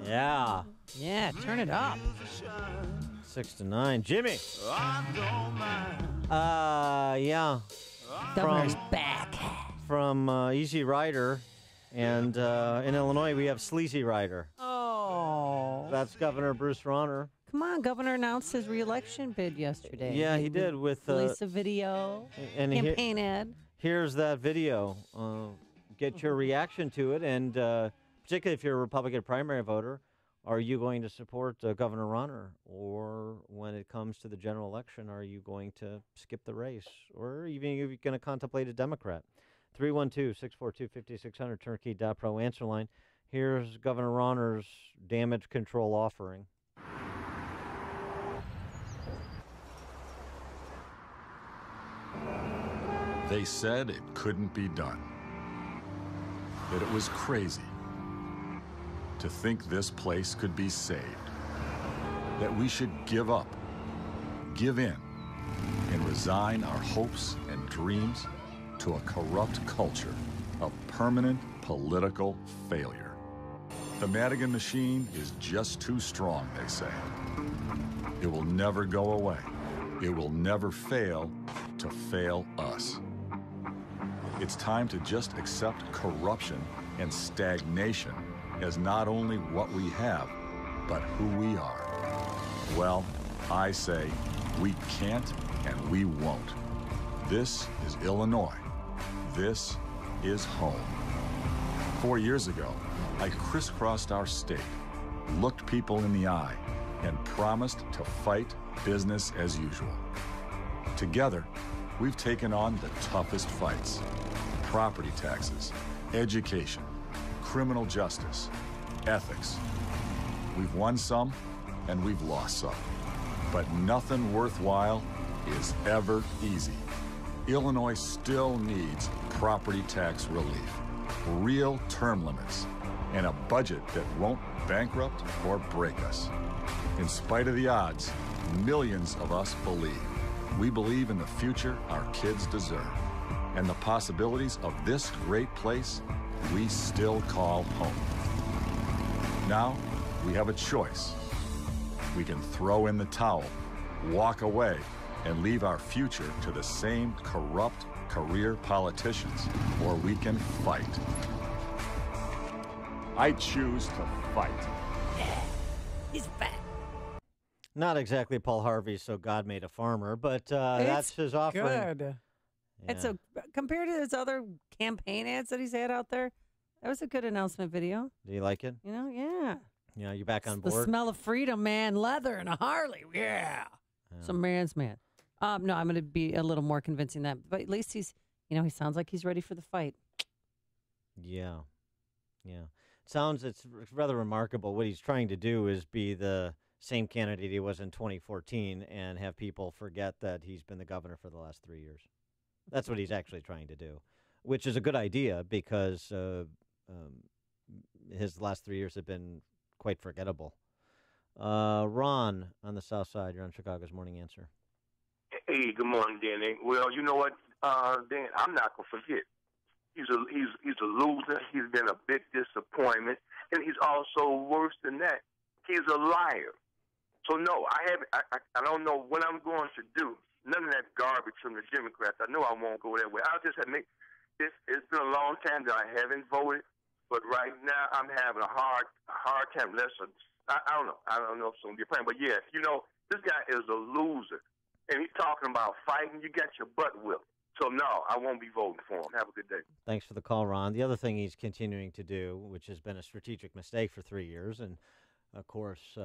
Yeah. Yeah, turn it up. 6 to 9. Jimmy. Yeah. Governor's back. From Easy Rider. And in Illinois, we have Sleazy Rider. Oh. That's Governor Bruce Rauner. Come on, Governor announced his re-election bid yesterday. Yeah, he did with release a video, and campaign ad. Here's that video. Get your reaction to it, and particularly if you're a Republican primary voter, are you going to support Governor Rauner? Or when it comes to the general election, are you going to skip the race? Or even if you're going to contemplate a Democrat? 312-642-5600, turnkey.pro answer line. Here's Governor Rauner's damage control offering. They said it couldn't be done, that it was crazy to think this place could be saved, that we should give up, give in, and resign our hopes and dreams to a corrupt culture of permanent political failure. The Madigan machine is just too strong, they say. It will never go away. It will never fail to fail us. It's time to just accept corruption and stagnation as not only what we have, but who we are. Well, I say we can't and we won't. This is Illinois. This is home. 4 years ago, I crisscrossed our state, looked people in the eye, and promised to fight business as usual. Together, we've taken on the toughest fights: property taxes, education, criminal justice, ethics. We've won some and we've lost some, but nothing worthwhile is ever easy. Illinois still needs property tax relief, real term limits, and a budget that won't bankrupt or break us. In spite of the odds, millions of us believe. We believe in the future our kids deserve, and the possibilities of this great place we still call home. Now, we have a choice. We can throw in the towel, walk away, and leave our future to the same corrupt career politicians, or we can fight. I choose to fight. Yeah, he's back. Not exactly Paul Harvey, so God made a farmer, but that's his offering. Good. Yeah. And so compared to his other campaign ads that he's had out there, that was a good announcement video. Do you like it? You know, yeah. Yeah, you back on The board? smell of freedom, man. Leather and a Harley. Yeah. Some man's man. No, I'm going to be a little more convincing that. But at least he's, you know, he sounds like he's ready for the fight. Yeah. Yeah. It's rather remarkable. What he's trying to do is be the same candidate he was in 2014 and have people forget that he's been the governor for the last 3 years. That's what he's actually trying to do, which is a good idea because his last 3 years have been quite forgettable. Ron on the south side, you're on Chicago's Morning Answer. Hey, good morning, Danny. Well, you know what, Dan, I'm not going to forget. He's a loser. He's been a big disappointment. And he's also worse than that. He's a liar. So, no, I don't know what I'm going to do. None of that garbage from the Democrats. I know I won't go that way. I'll just admit it's been a long time that I haven't voted. But right now, I'm having a hard time. I don't know. I don't know if it's going to be a plan. But, yes, you know, this guy is a loser. And he's talking about fighting. You got your butt whipped. So, no, I won't be voting for him. Have a good day. Thanks for the call, Ron. The other thing he's continuing to do, which has been a strategic mistake for 3 years, and, of course,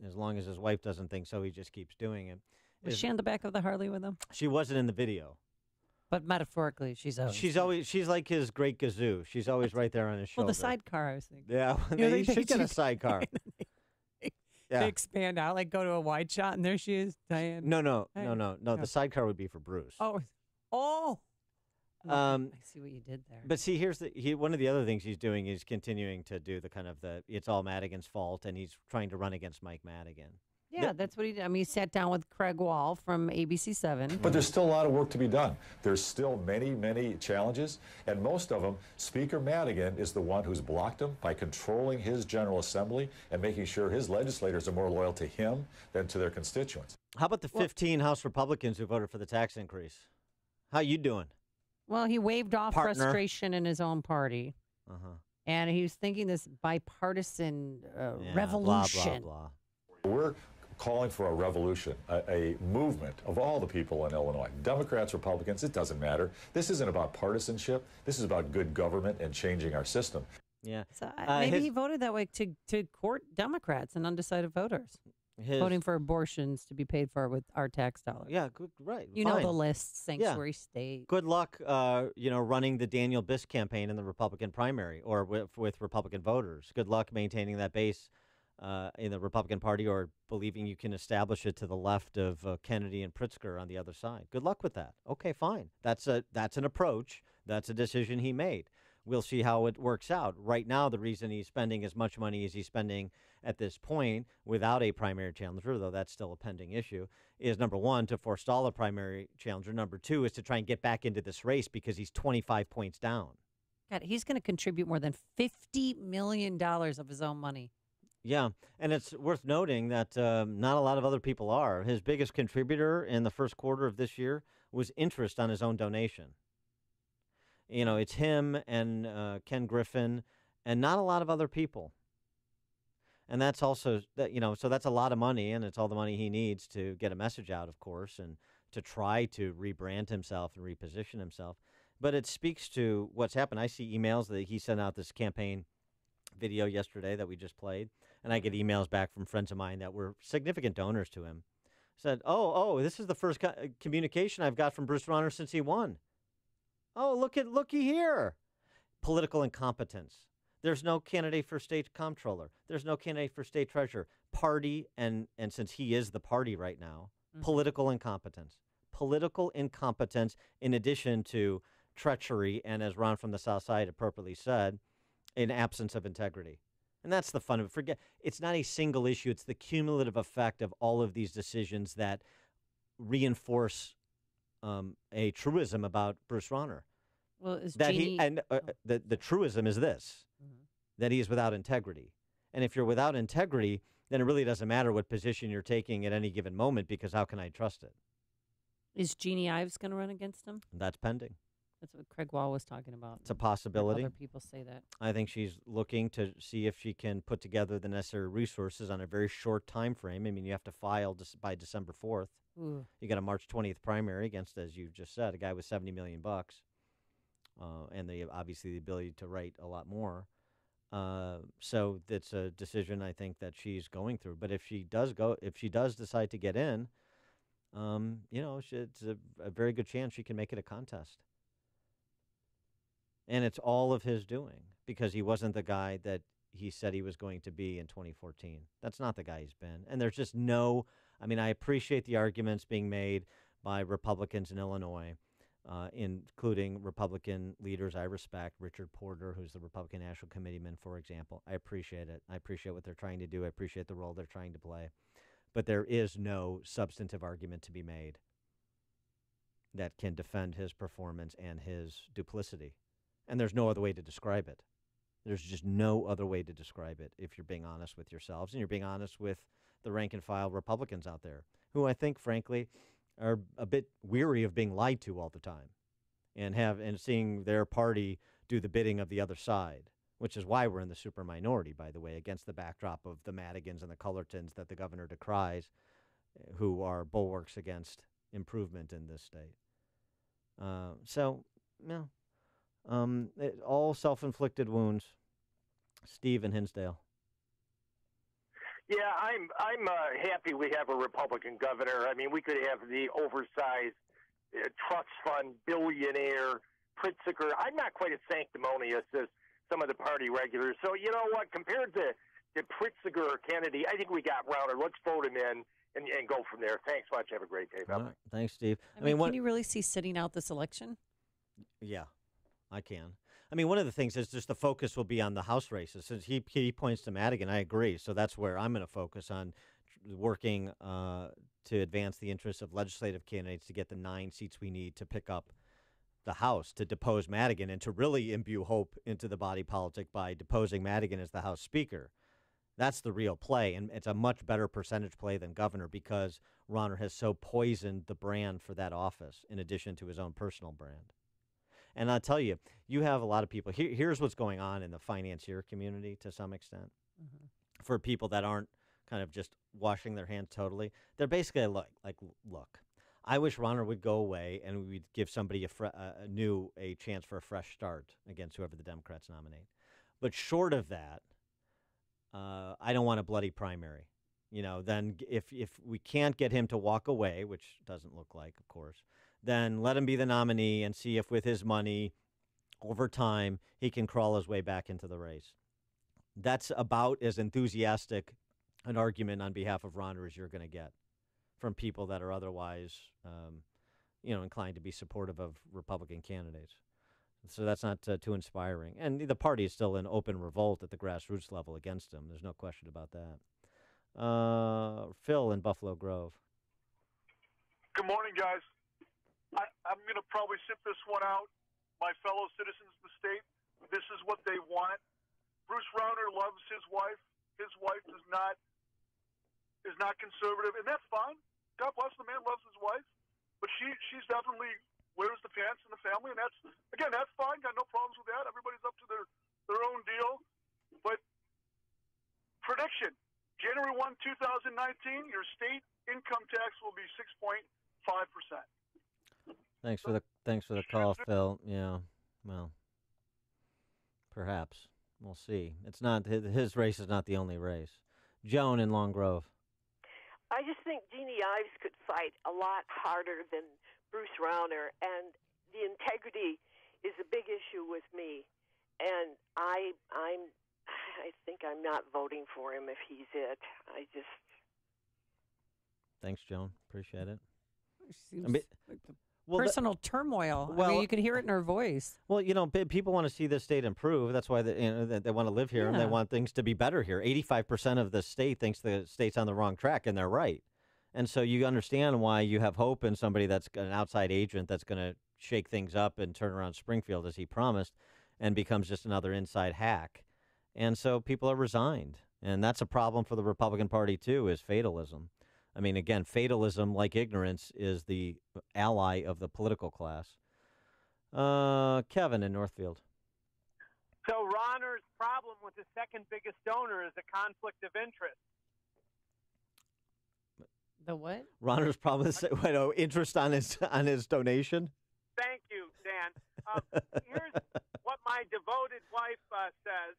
as long as his wife doesn't think so, he just keeps doing it. Was she on the back of the Harley with him? She wasn't in the video. But metaphorically, she's like his great gazoo. She's always right there on his shoulder. Well, the sidecar, I was thinking. Yeah, you should get a sidecar. They expand out, like go to a wide shot, and there she is, Diane. No. The sidecar would be for Bruce. Oh. I see what you did there. But see, here's one of the other things he's doing is continuing to do the kind of it's all Madigan's fault, and he's trying to run against Mike Madigan. Yeah, that's what he did. I mean, he sat down with Craig Wall from ABC7. But there's still a lot of work to be done. There's still many, many challenges, and most of them, Speaker Madigan is the one who's blocked them by controlling his General Assembly and making sure his legislators are more loyal to him than to their constituents. How about the 15 House Republicans who voted for the tax increase? How you doing? Well, he waved off Partner. frustration in his own party. Uh-huh. And he was thinking this bipartisan Yeah, revolution. blah, blah, blah. We're calling for a revolution, a movement of all the people in Illinois. Democrats, Republicans, it doesn't matter. This isn't about partisanship. This is about good government and changing our system. Yeah. So maybe he voted that way to court Democrats and undecided voters. Voting for abortions to be paid for with our tax dollars. Yeah, good, right. You fine. know the list, sanctuary state. Good luck, running the Daniel Biss campaign in the Republican primary or with Republican voters. Good luck maintaining that base in the Republican Party or believing you can establish it to the left of Kennedy and Pritzker on the other side. Good luck with that. Okay, fine. That's an approach. That's a decision he made. We'll see how it works out. Right now, the reason he's spending as much money as he's spending at this point without a primary challenger, though that's still a pending issue, is number one, to forestall a primary challenger. Number two is to try and get back into this race because he's 25 points down. God, he's going to contribute more than $50 million of his own money. Yeah, and it's worth noting that not a lot of other people are. His biggest contributor in the first quarter of this year was interest on his own donation. You know, it's him and Ken Griffin and not a lot of other people. And that's also, so that's a lot of money, and it's all the money he needs to get a message out, of course, and to try to rebrand himself and reposition himself. But it speaks to what's happened. I see emails that he sent out this campaign video yesterday that we just played, and I get emails back from friends of mine that were significant donors to him. Said, oh, this is the first communication I've got from Bruce Rauner since he won. Oh, looky here. Political incompetence. There's no candidate for state comptroller. There's no candidate for state treasurer. Party, and since he is the party right now, political incompetence. Political incompetence in addition to treachery and, as Ron from the South Side appropriately said, an absence of integrity. And that's the fun of it. Forget, it's not a single issue. It's the cumulative effect of all of these decisions that reinforce a truism about Bruce Rauner. Well, is that Jeannie... the truism is this, that he is without integrity. And if you're without integrity, then it really doesn't matter what position you're taking at any given moment, because how can I trust it? Is Jeannie Ives going to run against him? That's pending. That's what Craig Wall was talking about. It's a possibility. Other people say that. I think she's looking to see if she can put together the necessary resources on a very short time frame. I mean, you have to file by December 4th. Ooh. You got a March 20th primary against, as you just said, a guy with $70 million, and obviously the ability to write a lot more. So that's a decision I think that she's going through. But if she does decide to get in, it's a very good chance she can make it a contest. And it's all of his doing, because he wasn't the guy that he said he was going to be in 2014. That's not the guy he's been. And there's just I appreciate the arguments being made by Republicans in Illinois, including Republican leaders I respect, Richard Porter, who's the Republican National Committeeman, for example. I appreciate it. I appreciate what they're trying to do. I appreciate the role they're trying to play. But there is no substantive argument to be made that can defend his performance and his duplicity. And there's no other way to describe it. There's just no other way to describe it if you're being honest with yourselves and you're being honest with the rank and file Republicans out there, who I think, frankly, are a bit weary of being lied to all the time and seeing their party do the bidding of the other side, which is why we're in the super minority, by the way, against the backdrop of the Madigans and the Cullertons that the governor decries, who are bulwarks against improvement in this state. All self-inflicted wounds. Steve in Hinsdale. Yeah, I'm happy we have a Republican governor. I mean, we could have the oversized trust fund billionaire Pritzker. I'm not quite as sanctimonious as some of the party regulars. So you know what? Compared to Pritzker or Kennedy, I think we got Rauner. Let's vote him in and go from there. Thanks much. Have a great day. Bye. Thanks, Steve. Can you really see sitting out this election? Yeah, I can. I mean, one of the things is just the focus will be on the House races. Since he points to Madigan, I agree. So that's where I'm going to focus on working to advance the interests of legislative candidates to get the 9 seats we need to pick up the House, to depose Madigan, and to really imbue hope into the body politic by deposing Madigan as the House Speaker. That's the real play, and it's a much better percentage play than governor because Rauner has so poisoned the brand for that office in addition to his own personal brand. And I'll tell you, you have a lot of people. Here's what's going on in the financier community to some extent. Mm-hmm. For people that aren't kind of just washing their hands totally, they're basically like, look, I wish Rauner would go away and we'd give somebody a chance for a fresh start against whoever the Democrats nominate. But short of that, I don't want a bloody primary. Then if we can't get him to walk away, which doesn't look like, of course, then let him be the nominee and see if with his money over time he can crawl his way back into the race. That's about as enthusiastic an argument on behalf of Rauner as you're going to get from people that are otherwise, inclined to be supportive of Republican candidates. So that's not too inspiring. And the party is still in open revolt at the grassroots level against him. There's no question about that. Phil in Buffalo Grove. Good morning, guys. I'm going to probably sit this one out. My fellow citizens of the state, this is what they want. Bruce Rauner loves his wife. His wife is not conservative, and that's fine. God bless the man, loves his wife, but she's definitely wears the pants in the family, and that's fine. Got no problems with that. Everybody's up to their own deal. But prediction: January 1, 2019, your state income tax will be 6.5%. Thanks for the call, Phil. Yeah, well, perhaps we'll see. It's not his race is not the only race. Joan in Long Grove. I just think Jeannie Ives could fight a lot harder than Bruce Rauner, and the integrity is a big issue with me. And I think I'm not voting for him if he's it. Thanks, Joan. Appreciate it. Seems like the personal turmoil. Well, you can hear it in her voice. Well, people want to see the state improve. That's why they want to live here and they want things to be better here. 85% of the state thinks the state's on the wrong track, and they're right. And so you understand why you have hope in somebody that's an outside agent that's going to shake things up and turn around Springfield as he promised and becomes just another inside hack. And so people are resigned. And that's a problem for the Republican Party, too, is fatalism. I mean, again, fatalism, like ignorance, is the ally of the political class. Kevin in Northfield. So Rauner's problem with the second biggest donor is a conflict of interest. The what? Rauner's problem is interest on his donation. Thank you, Dan. Here's what my devoted wife says.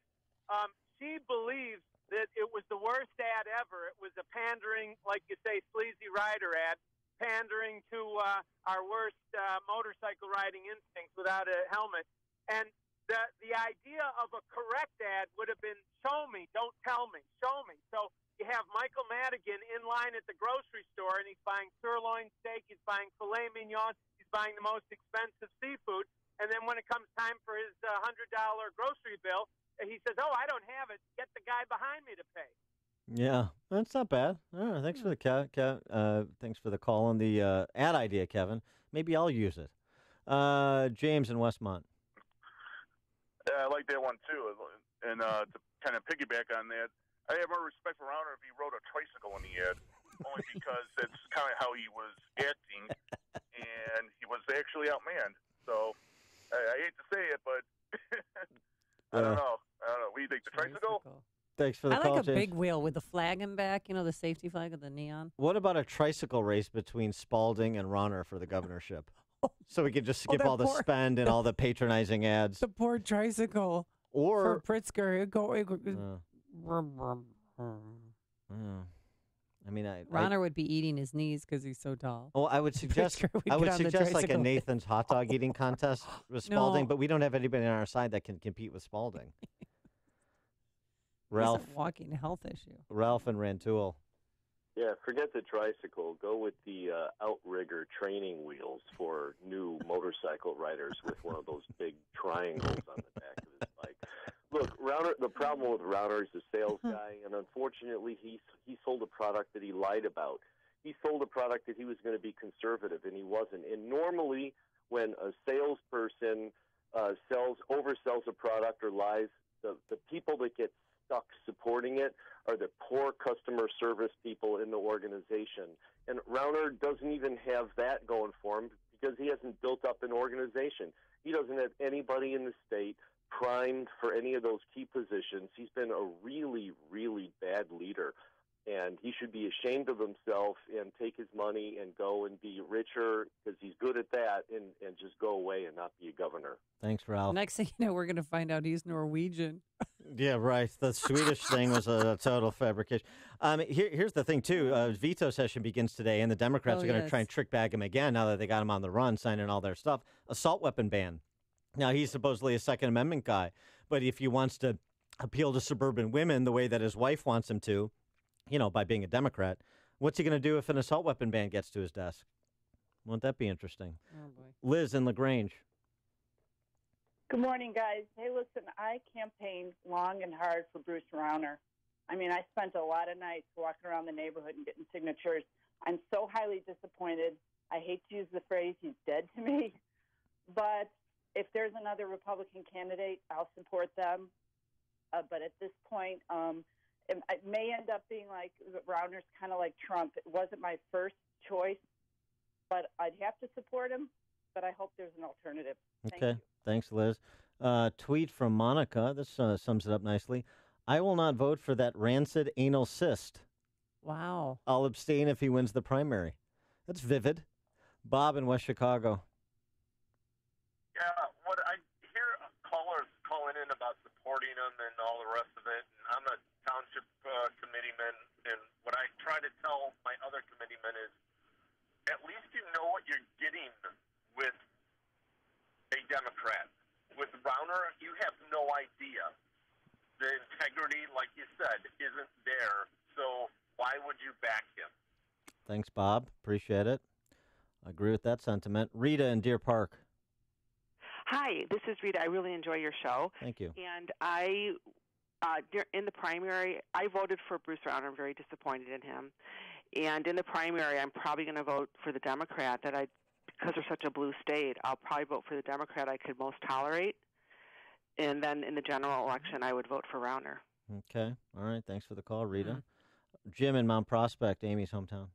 She believes that it was the worst ad ever. It was a pandering, like you say, sleazy rider ad, pandering to our worst motorcycle riding instincts without a helmet. And the idea of a correct ad would have been, show me, don't tell me, show me. So you have Michael Madigan in line at the grocery store, and he's buying sirloin steak, he's buying filet mignon, he's buying the most expensive seafood. And then when it comes time for his $100 grocery bill, he says, "Oh, I don't have it. Get the guy behind me to pay." Yeah, that's not bad. Thanks for the thanks for the call on the ad idea, Kevin. Maybe I'll use it. James in Westmont. I like that one too. And to kind of piggyback on that, I have more respect for Rauner if he rode a tricycle in the ad, only because that's kind of how he was acting, and he was actually outmanned. So I hate to say it, but I don't know. What do you think, the tricycle? Thanks for the call, I like a James. big wheel with the flag in back, the safety flag with the neon. What about a tricycle race between Spalding and Rauner for the governorship? So we could just skip all the spend and all the patronizing ads. The poor tricycle. Or for Pritzker, I mean, Rauner would be eating his knees because he's so tall. Well, I would suggest like a Nathan's hot dog eating contest with Spalding, but we don't have anybody on our side that can compete with Spalding. Ralph, it's a walking health issue. Ralph and Rantoul. Yeah, forget the tricycle. Go with the outrigger training wheels for new motorcycle riders with one of those big triangles on the back of his bike. Look, Rauner. The problem with Rauner is a sales guy, and unfortunately, he sold a product that he lied about. He sold a product that he was going to be conservative, and he wasn't. And normally, when a salesperson oversells a product or lies, the people that get stuck supporting it are the poor customer service people in the organization. And Rauner doesn't even have that going for him because he hasn't built up an organization. He doesn't have anybody in the state primed for any of those key positions. He's been a really, really bad leader, and he should be ashamed of himself and take his money and go and be richer because he's good at that, and just go away and not be a governor. Thanks, Ralph. Next thing you know, we're going to find out he's Norwegian. Yeah, right. The Swedish thing was a total fabrication. Here's the thing, too. Veto session begins today, and the Democrats are going to try and trick bag him again now that they got him on the run, signing all their stuff. Assault weapon ban. Now, he's supposedly a Second Amendment guy, but if he wants to appeal to suburban women the way that his wife wants him to, by being a Democrat, what's he going to do if an assault weapon ban gets to his desk? Won't that be interesting? Oh, boy. Liz in LaGrange. Good morning, guys. Hey, listen, I campaigned long and hard for Bruce Rauner. I mean, I spent a lot of nights walking around the neighborhood and getting signatures. I'm so highly disappointed. I hate to use the phrase, he's dead to me. But if there's another Republican candidate, I'll support them. But at this point, it may end up being like Rauner's kind of like Trump. It wasn't my first choice, but I'd have to support him. But I hope there's an alternative. Thank you. Thanks, Liz. Tweet from Monica. This sums it up nicely. I will not vote for that rancid anal cyst. Wow. I'll abstain if he wins the primary. That's vivid. Bob in West Chicago. Yeah, what I hear callers calling in about supporting him and all the rest of it. And I'm a township committeeman, and what I try to tell my other committeemen is, at least you know what you're getting with a Democrat. With Rauner, you have no idea. The integrity, like you said, isn't there. So why would you back him? Thanks, Bob. Appreciate it. I agree with that sentiment. Rita in Deer Park. Hi, this is Rita. I really enjoy your show. Thank you. And in the primary, I voted for Bruce Rauner. I'm very disappointed in him. And in the primary, I'm probably going to vote for the Democrat because we're such a blue state. I'll probably vote for the Democrat I could most tolerate. And then in the general election, I would vote for Rauner. Okay. All right. Thanks for the call, Rita. Jim in Mount Prospect, Amy's hometown.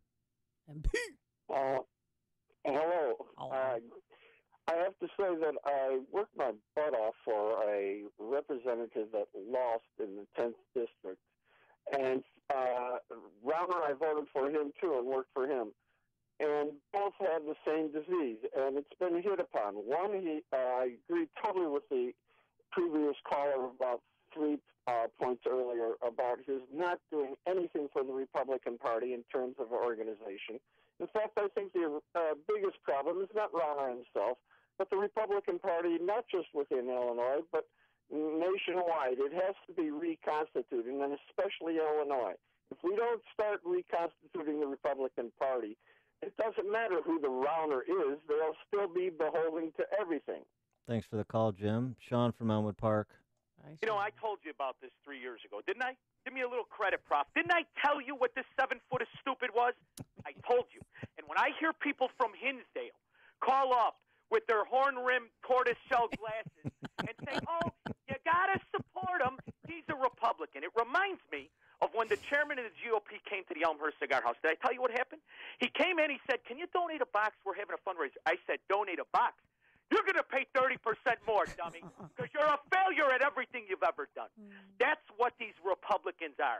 Hello. I have to say that I worked my butt off for a representative that lost in the 10th district. And Rauner, I voted for him, too, and worked for him. And both had the same disease, and it's been hit upon. One, I agree totally with the previous caller about 3 points earlier about his not doing anything for the Republican Party in terms of organization. In fact, I think the biggest problem is not Rauner himself, but the Republican Party, not just within Illinois, but nationwide. It has to be reconstituted, and especially Illinois. If we don't start reconstituting the Republican Party, it doesn't matter who the Rauner is. They'll still be beholden to everything. Thanks for the call, Jim. Sean from Elmwood Park. You know, I told you about this 3 years ago, didn't I? Give me a little credit, Prof. Didn't I tell you what this 7-foot of stupid was? I told you. And when I hear people from Hinsdale call up with their horn-rimmed tortoise-shell glasses and say, oh, you got to support him, he's a Republican. It reminds me of when the chairman of the GOP came to the Elmhurst Cigar House. Did I tell you what happened? He came in, he said, can you donate a box? We're having a fundraiser. I said, donate a box? You're going to pay 30% more, dummy, because you're a failure at everything you've ever done. That's what these Republicans are.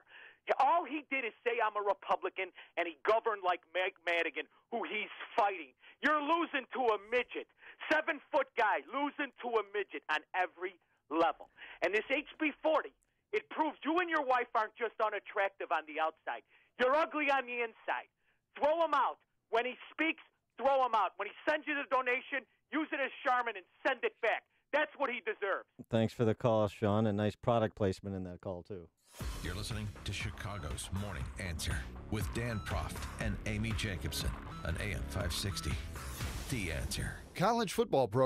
All he did is say, I'm a Republican, and he governed like Meg Madigan, who he's fighting. You're losing to a midget. 7-foot guy losing to a midget on every level. And this HB 40, it proves you and your wife aren't just unattractive on the outside. You're ugly on the inside. Throw him out. When he speaks, throw him out. When he sends you the donation, use it as Charmin and send it back. That's what he deserves. Thanks for the call, Sean, and nice product placement in that call, too. You're listening to Chicago's Morning Answer with Dan Proft and Amy Jacobson on AM 560. The Answer. College football program.